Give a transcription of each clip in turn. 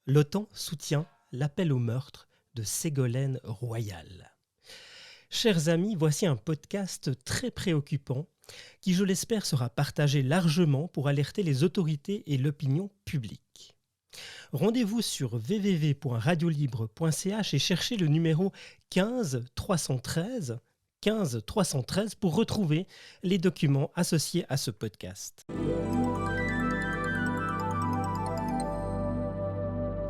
L'OTAN soutient l'appel au meurtre de Ségolène Royal. Chers amis, voici un podcast très préoccupant qui, je l'espère, sera partagé largement pour alerter les autorités et l'opinion publique. Rendez-vous sur www.radiolibre.ch et cherchez le numéro 15 313 pour retrouver les documents associés à ce podcast.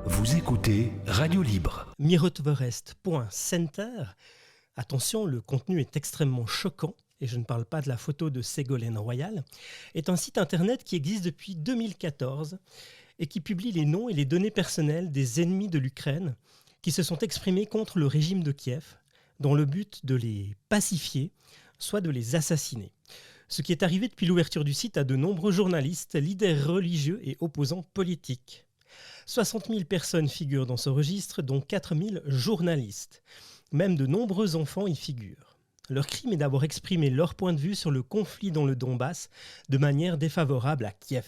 Vous écoutez Radio Libre. Mirotvorest.center. Attention, le contenu est extrêmement choquant, et je ne parle pas de la photo de Ségolène Royal, est un site internet qui existe depuis 2014 et qui publie les noms et les données personnelles des ennemis de l'Ukraine qui se sont exprimés contre le régime de Kiev, dans le but de les pacifier, soit de les assassiner. Ce qui est arrivé depuis l'ouverture du site à de nombreux journalistes, leaders religieux et opposants politiques. 60 000 personnes figurent dans ce registre, dont 4 000 journalistes. Même de nombreux enfants y figurent. Leur crime est d'avoir exprimé leur point de vue sur le conflit dans le Donbass de manière défavorable à Kiev.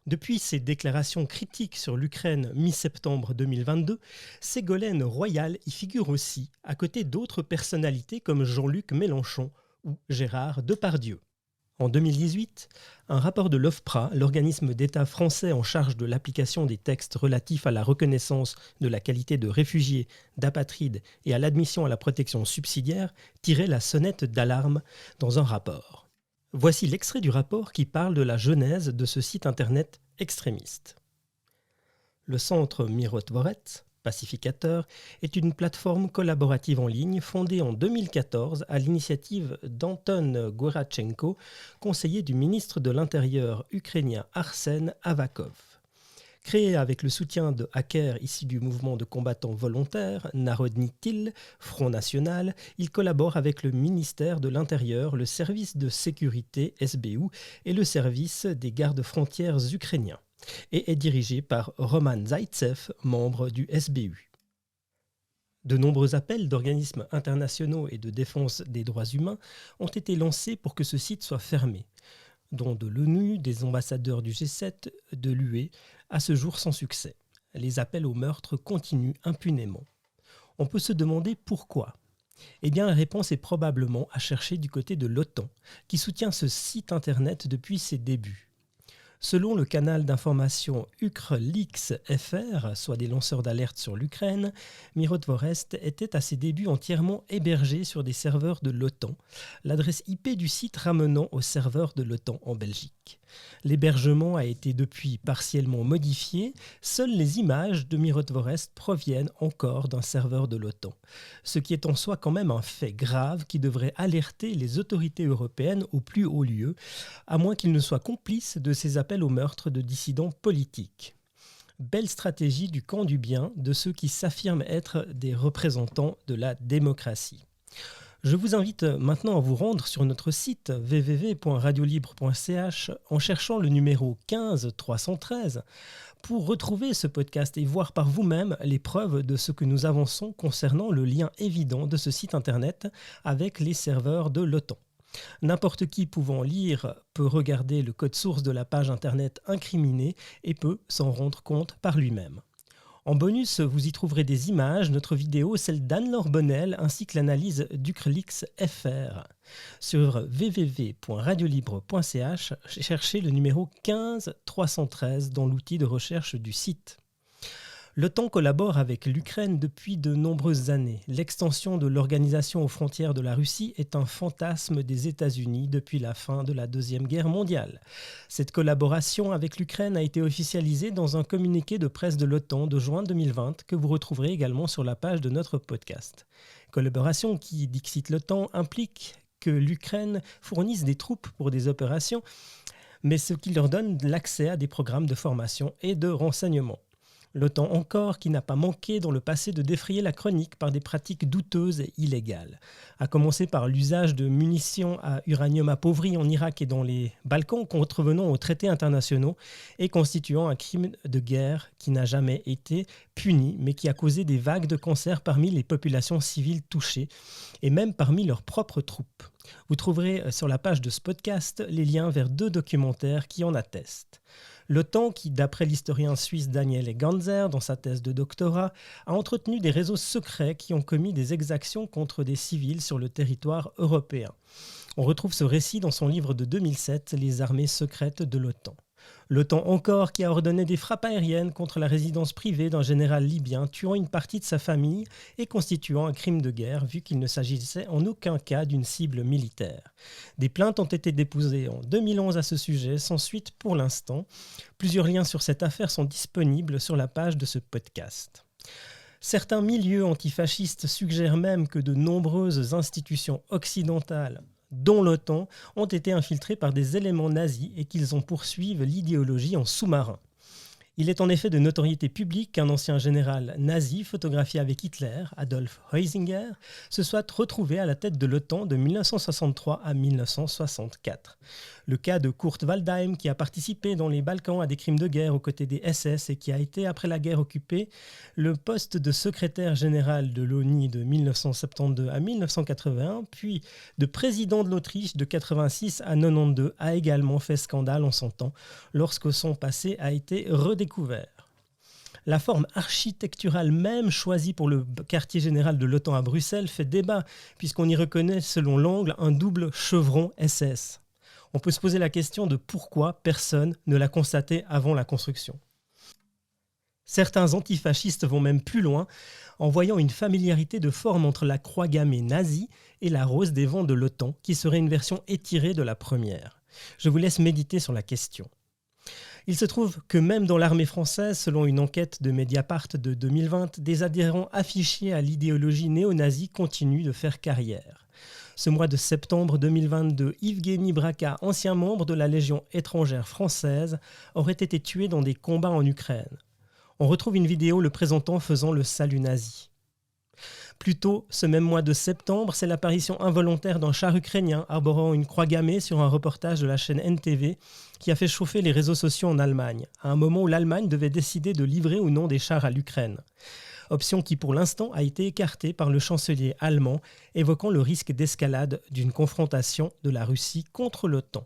Depuis ses déclarations critiques sur l'Ukraine mi-septembre 2022, Ségolène Royal y figure aussi, à côté d'autres personnalités comme Jean-Luc Mélenchon ou Gérard Depardieu. En 2018, un rapport de l'OFPRA, l'organisme d'État français en charge de l'application des textes relatifs à la reconnaissance de la qualité de réfugié, d'apatride et à l'admission à la protection subsidiaire, tirait la sonnette d'alarme dans un rapport. Voici l'extrait du rapport qui parle de la genèse de ce site internet extrémiste. Le centre Mirotvorets, Pacificateur, est une plateforme collaborative en ligne fondée en 2014 à l'initiative d'Anton Gorachenko, conseiller du ministre de l'Intérieur ukrainien Arsen Avakov. Créé avec le soutien de hackers issus du mouvement de combattants volontaires Narodny Tyl, Front National, il collabore avec le ministère de l'Intérieur, le service de sécurité SBU et le service des gardes-frontières ukrainiens, et est dirigé par Roman Zaitsev, membre du SBU. De nombreux appels d'organismes internationaux et de défense des droits humains ont été lancés pour que ce site soit fermé, dont de l'ONU, des ambassadeurs du G7, de l'UE, à ce jour sans succès. Les appels au meurtre continuent impunément. On peut se demander pourquoi. Eh bien, la réponse est probablement à chercher du côté de l'OTAN, qui soutient ce site internet depuis ses débuts. Selon le canal d'information UkrLeaks.fr, soit des lanceurs d'alerte sur l'Ukraine, Mirotvorest était à ses débuts entièrement hébergé sur des serveurs de l'OTAN, l'adresse IP du site ramenant aux serveurs de l'OTAN en Belgique. L'hébergement a été depuis partiellement modifié, seules les images de Mirotvorest proviennent encore d'un serveur de l'OTAN, ce qui est en soi quand même un fait grave qui devrait alerter les autorités européennes au plus haut lieu, à moins qu'ils ne soient complices de ces appels au meurtre de dissidents politiques. Belle stratégie du camp du bien de ceux qui s'affirment être des représentants de la démocratie. Je vous invite maintenant à vous rendre sur notre site www.radiolibre.ch en cherchant le numéro 15 313 pour retrouver ce podcast et voir par vous-même les preuves de ce que nous avançons concernant le lien évident de ce site internet avec les serveurs de l'OTAN. N'importe qui pouvant lire peut regarder le code source de la page internet incriminée et peut s'en rendre compte par lui-même. En bonus, vous y trouverez des images, notre vidéo, celle d'Anne-Laure Bonnel, ainsi que l'analyse d'UkrLeaks.fr. Sur www.radiolibre.ch, cherchez le numéro 15 313 dans l'outil de recherche du site. L'OTAN collabore avec l'Ukraine depuis de nombreuses années. L'extension de l'organisation aux frontières de la Russie est un fantasme des États-Unis depuis la fin de la Deuxième Guerre mondiale. Cette collaboration avec l'Ukraine a été officialisée dans un communiqué de presse de l'OTAN de juin 2020 que vous retrouverez également sur la page de notre podcast. Collaboration qui, dixit l'OTAN, implique que l'Ukraine fournisse des troupes pour des opérations, mais ce qui leur donne l'accès à des programmes de formation et de renseignement. L'OTAN encore qui n'a pas manqué dans le passé de défrayer la chronique par des pratiques douteuses et illégales, à commencer par l'usage de munitions à uranium appauvri en Irak et dans les Balkans contrevenant aux traités internationaux et constituant un crime de guerre qui n'a jamais été puni mais qui a causé des vagues de cancer parmi les populations civiles touchées et même parmi leurs propres troupes. Vous trouverez sur la page de ce podcast les liens vers 2 documentaires qui en attestent. L'OTAN, qui, d'après l'historien suisse Daniele Ganzer, dans sa thèse de doctorat, a entretenu des réseaux secrets qui ont commis des exactions contre des civils sur le territoire européen. On retrouve ce récit dans son livre de 2007, Les armées secrètes de l'OTAN. L'OTAN encore qui a ordonné des frappes aériennes contre la résidence privée d'un général libyen tuant une partie de sa famille et constituant un crime de guerre vu qu'il ne s'agissait en aucun cas d'une cible militaire. Des plaintes ont été déposées en 2011 à ce sujet, sans suite pour l'instant. Plusieurs liens sur cette affaire sont disponibles sur la page de ce podcast. Certains milieux antifascistes suggèrent même que de nombreuses institutions occidentales, dont l'OTAN, ont été infiltrés par des éléments nazis et qu'ils en poursuivent l'idéologie en sous-marin. Il est en effet de notoriété publique qu'un ancien général nazi photographié avec Hitler, Adolf Heusinger, se soit retrouvé à la tête de l'OTAN de 1963 à 1964. Le cas de Kurt Waldheim, qui a participé dans les Balkans à des crimes de guerre aux côtés des SS et qui a été, après la guerre, occupé le poste de secrétaire général de l'ONU de 1972 à 1981, puis de président de l'Autriche de 86 à 92, a également fait scandale en son temps, lorsque son passé a été redécouvert. La forme architecturale même choisie pour le quartier général de l'OTAN à Bruxelles fait débat, puisqu'on y reconnaît, selon l'angle, un double chevron SS. On peut se poser la question de pourquoi personne ne l'a constaté avant la construction. Certains antifascistes vont même plus loin, en voyant une familiarité de forme entre la croix gammée nazie et la rose des vents de l'OTAN, qui serait une version étirée de la première. Je vous laisse méditer sur la question. Il se trouve que même dans l'armée française, selon une enquête de Mediapart de 2020, des adhérents affichés à l'idéologie néo-nazie continuent de faire carrière. Ce mois de septembre 2022, Yevgeny Braka, ancien membre de la Légion étrangère française, aurait été tué dans des combats en Ukraine. On retrouve une vidéo le présentant faisant le salut nazi. Plus tôt, ce même mois de septembre, c'est l'apparition involontaire d'un char ukrainien arborant une croix gammée sur un reportage de la chaîne NTV qui a fait chauffer les réseaux sociaux en Allemagne, à un moment où l'Allemagne devait décider de livrer ou non des chars à l'Ukraine. Option qui pour l'instant a été écartée par le chancelier allemand, évoquant le risque d'escalade d'une confrontation de la Russie contre l'OTAN.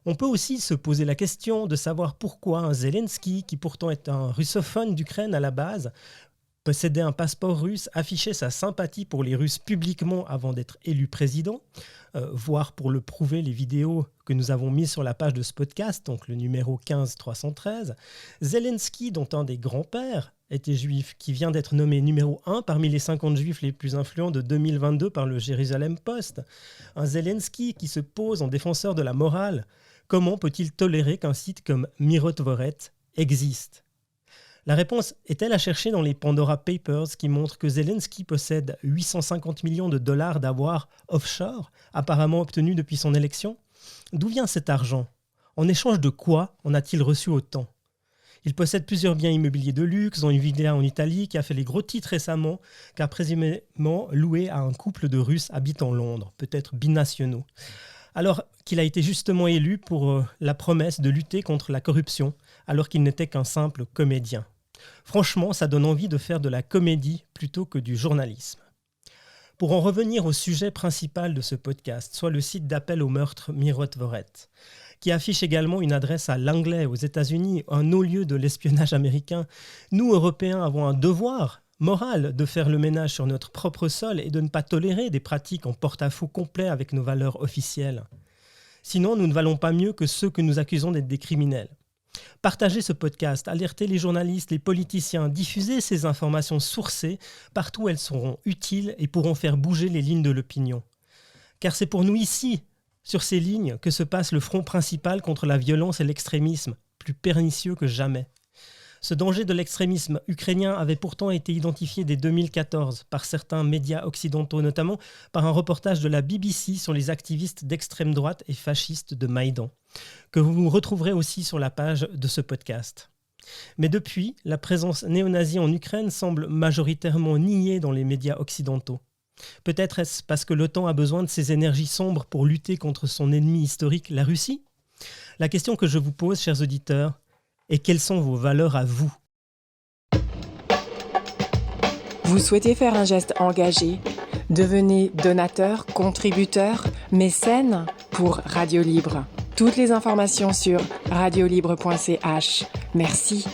On peut aussi se poser la question de savoir pourquoi un Zelensky, qui pourtant est un russophone d'Ukraine à la base, possédait un passeport russe, affichait sa sympathie pour les Russes publiquement avant d'être élu président, voire pour le prouver les vidéos que nous avons mises sur la page de ce podcast, donc le numéro 15313. Zelensky, dont un des grands-pères était juif, qui vient d'être nommé numéro 1 parmi les 50 juifs les plus influents de 2022 par le Jérusalem Post. Un Zelensky qui se pose en défenseur de la morale. Comment peut-il tolérer qu'un site comme Mirotvoret existe ? La réponse est-elle à chercher dans les Pandora Papers qui montrent que Zelensky possède 850 millions de dollars d'avoirs offshore, apparemment obtenus depuis son élection ? D'où vient cet argent ? En échange de quoi en a-t-il reçu autant ? Il possède plusieurs biens immobiliers de luxe, dont une villa en Italie qui a fait les gros titres récemment, car présumément loué à un couple de Russes habitant Londres, peut-être binationaux. Alors qu'il a été justement élu pour la promesse de lutter contre la corruption, alors qu'il n'était qu'un simple comédien. Franchement, ça donne envie de faire de la comédie plutôt que du journalisme. Pour en revenir au sujet principal de ce podcast, soit le site d'appel au meurtre Mirotvoret, qui affiche également une adresse à Langley aux États-Unis, un haut-lieu de l'espionnage américain, nous, Européens, avons un devoir moral de faire le ménage sur notre propre sol et de ne pas tolérer des pratiques en porte-à-faux complet avec nos valeurs officielles. Sinon, nous ne valons pas mieux que ceux que nous accusons d'être des criminels. Partagez ce podcast, alertez les journalistes, les politiciens, diffusez ces informations sourcées partout où elles seront utiles et pourront faire bouger les lignes de l'opinion. Car c'est pour nous ici, sur ces lignes, que se passe le front principal contre la violence et l'extrémisme, plus pernicieux que jamais. Ce danger de l'extrémisme ukrainien avait pourtant été identifié dès 2014 par certains médias occidentaux, notamment par un reportage de la BBC sur les activistes d'extrême droite et fascistes de Maïdan, que vous retrouverez aussi sur la page de ce podcast. Mais depuis, la présence néo-nazie en Ukraine semble majoritairement niée dans les médias occidentaux. Peut-être est-ce parce que l'OTAN a besoin de ces énergies sombres pour lutter contre son ennemi historique, la Russie ? La question que je vous pose, chers auditeurs, et quelles sont vos valeurs à vous ? Vous souhaitez faire un geste engagé ? Devenez donateur, contributeur, mécène pour Radio Libre. Toutes les informations sur radiolibre.ch. Merci.